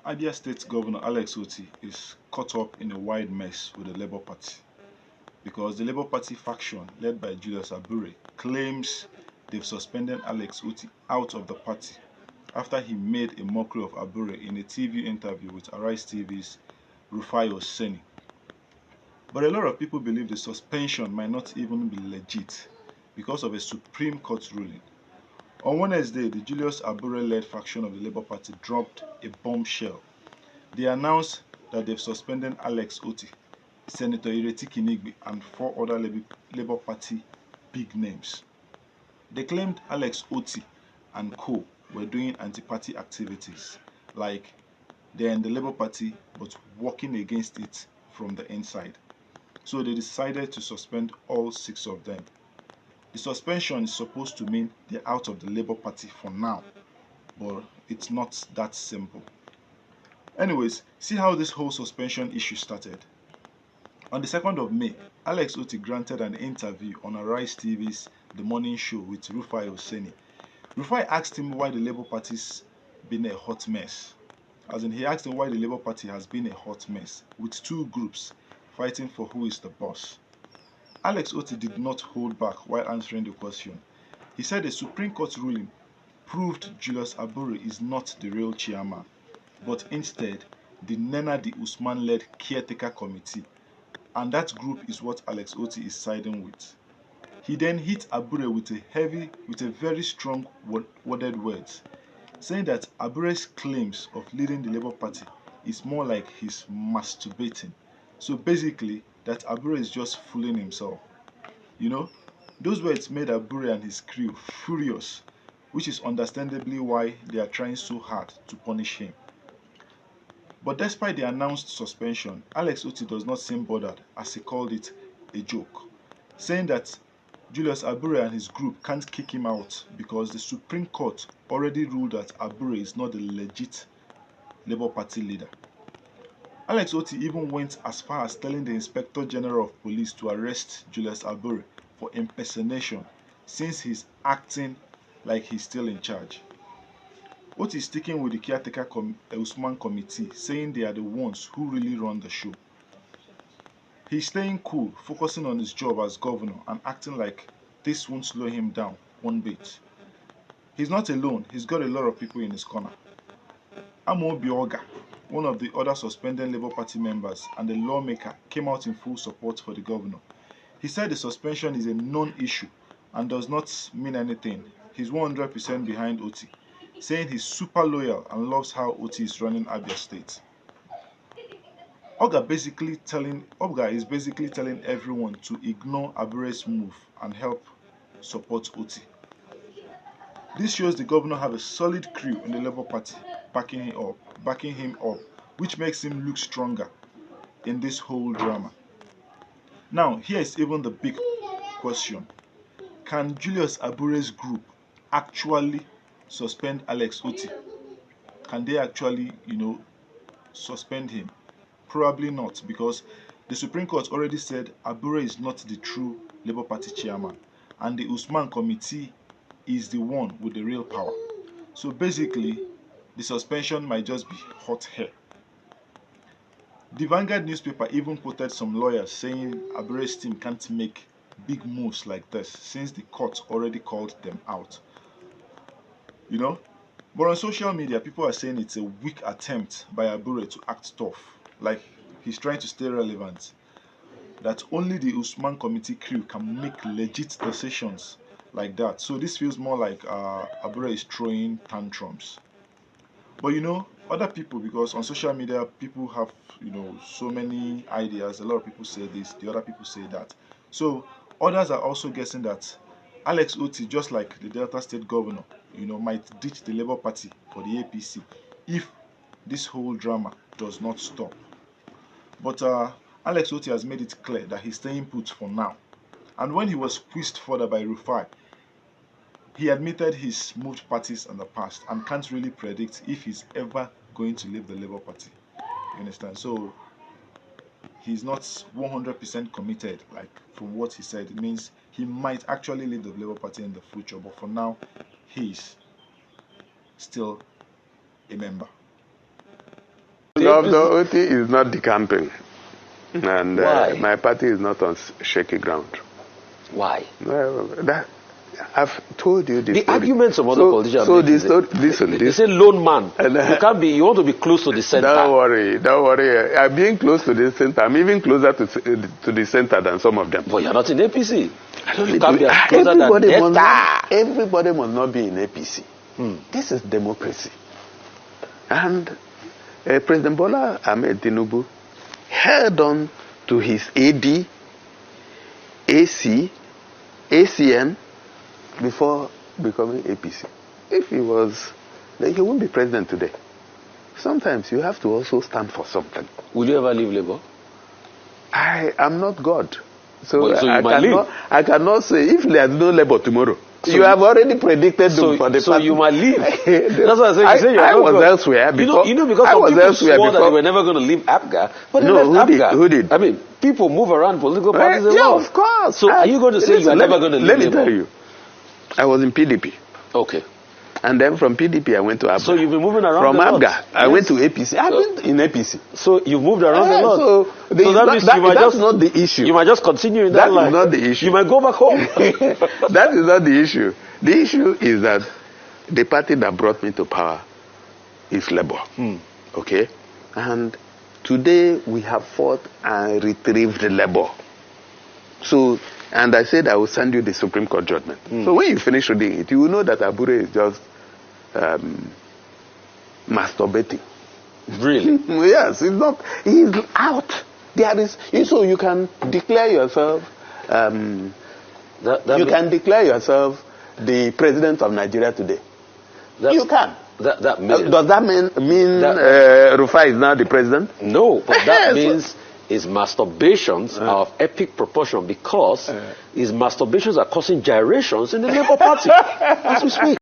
Abia State Governor Alex Otti is caught up in a wide mess with the Labour Party because the Labour Party faction led by Julius Abure claims they've suspended Alex Otti out of the party after he made a mockery of Abure in a TV interview with Arise TV's Rufai Oseni. But a lot of people believe the suspension might not even be legit because of a Supreme Court ruling. On Wednesday, the Julius Abure-led faction of the Labour Party dropped a bombshell. They announced that they've suspended Alex Otti, Senator Ireti Kinigbe, and four other Labour Party big names. They claimed Alex Otti and co were doing anti-party activities, like they're in the Labour Party but working against it from the inside. So they decided to suspend all six of them. The suspension is supposed to mean they're out of the Labour Party for now, but it's not that simple. Anyways, see how this whole suspension issue started. On the 2nd of May, Alex Otti granted an interview on Arise TV's The Morning Show with Rufai Oseni. Rufai asked him why the Labour Party's been a hot mess. As in, he asked him why the Labour Party has been a hot mess, with two groups fighting for who is the boss. Alex Otti did not hold back while answering the question. He said a Supreme Court ruling proved Julius Abure is not the real chairman, but instead the Nena de Usman-led caretaker committee, and that group is what Alex Otti is siding with. He then hit Abure with a very strong worded words, saying that Abure's claims of leading the Labour Party is more like he's masturbating. So basically, that Abure is just fooling himself. You know, those words made Abure and his crew furious, which is understandably why they are trying so hard to punish him. But despite the announced suspension, Alex Otti does not seem bothered, as he called it a joke, saying that Julius Abure and his group can't kick him out because the Supreme Court already ruled that Abure is not the legit Labour Party leader. Alex Otti even went as far as telling the Inspector General of Police to arrest Julius Abure for impersonation, since he's acting like he's still in charge. Otti is sticking with the caretaker Usman committee, saying they are the ones who really run the show. He's staying cool, focusing on his job as governor and acting like this won't slow him down one bit. He's not alone, he's got a lot of people in his corner. Amobi Oga, one of the other suspended Labour Party members and a lawmaker, came out in full support for the governor. He said the suspension is a non-issue and does not mean anything. He's 100% behind Otti, saying he's super loyal and loves how Otti is running Abia State. Oga is basically telling everyone to ignore Abure's move and help support Otti. This shows the governor have a solid crew in the Labour Party backing him up, which makes him look stronger in this whole drama. Now, here is even the big question. Can Julius Abure's group actually suspend Alex Otti? Can they actually, suspend him? Probably not, because the Supreme Court already said Abure is not the true Labour Party chairman, and the Usman committee is the one with the real power. So basically, the suspension might just be hot air. The Vanguard newspaper even quoted some lawyers saying Abure's team can't make big moves like this since the court already called them out. But on social media, people are saying it's a weak attempt by Abure to act tough, like he's trying to stay relevant. That only the Usman committee crew can make legit decisions like that. So this feels more like Abure is throwing tantrums. But other people, because on social media, people have, so many ideas. A lot of people say this, the other people say that. So others are also guessing that Alex Otti, just like the Delta State governor, might ditch the Labour Party for the APC if this whole drama does not stop. But Alex Otti has made it clear that he's staying put for now. And when he was squeezed further by Rufai, he admitted he's moved parties in the past and can't really predict if he's ever going to leave the Labour Party. You understand? So he's not 100% committed, like from what he said. It means he might actually leave the Labour Party in the future, but for now, he's still a member. Governor Otti is not decamping. And Why? my party is not on shaky ground. Why? Well, I've told you this. The arguments of other politicians. So listen, they say lone man. You can't be. You want to be close to the center. Don't worry. I'm being close to the center. I'm even closer to the center than some of them. But you're not in APC. I don't you can't be as closer everybody must not be in APC. This is democracy. And President Bola Ahmed Tinubu held on to his AD, AC, ACN before becoming APC. If he was, then he wouldn't be president today. Sometimes you have to also stand for something. Will you ever leave Labour? I am not God. So, well, I cannot say if there is no Labour tomorrow. So you have already predicted for the party. So you might leave. That's what I say. I was elsewhere before. You know because some people swore that they were never going to leave APGA. But who did? I mean, people move around political parties a lot. Yeah, of course. So are you going to say you are never going to leave? Let me tell you. I was in PDP. Okay. And then from PDP I went to APGA. So you've been moving around from a lot. APGA, I went to APC. I've been in APC. So you've moved around a lot. So that means that's not the issue. You might just continue in that line. That is not the issue. You might go back home. That is not the issue. The issue is that the party that brought me to power is Labour. Okay? And today we have fought and retrieved Labour. So, and I said I will send you the Supreme Court judgment. So when you finish reading it, you will know that Abure is just masturbating. Really? Yes, it's not. He's out. There is. So you can declare yourself. You can declare yourself the president of Nigeria today. You can. That means, does that mean Rufai is now the president? No, but that means his masturbations are of epic proportion because his masturbations are causing gyrations in the Labour Party as we speak.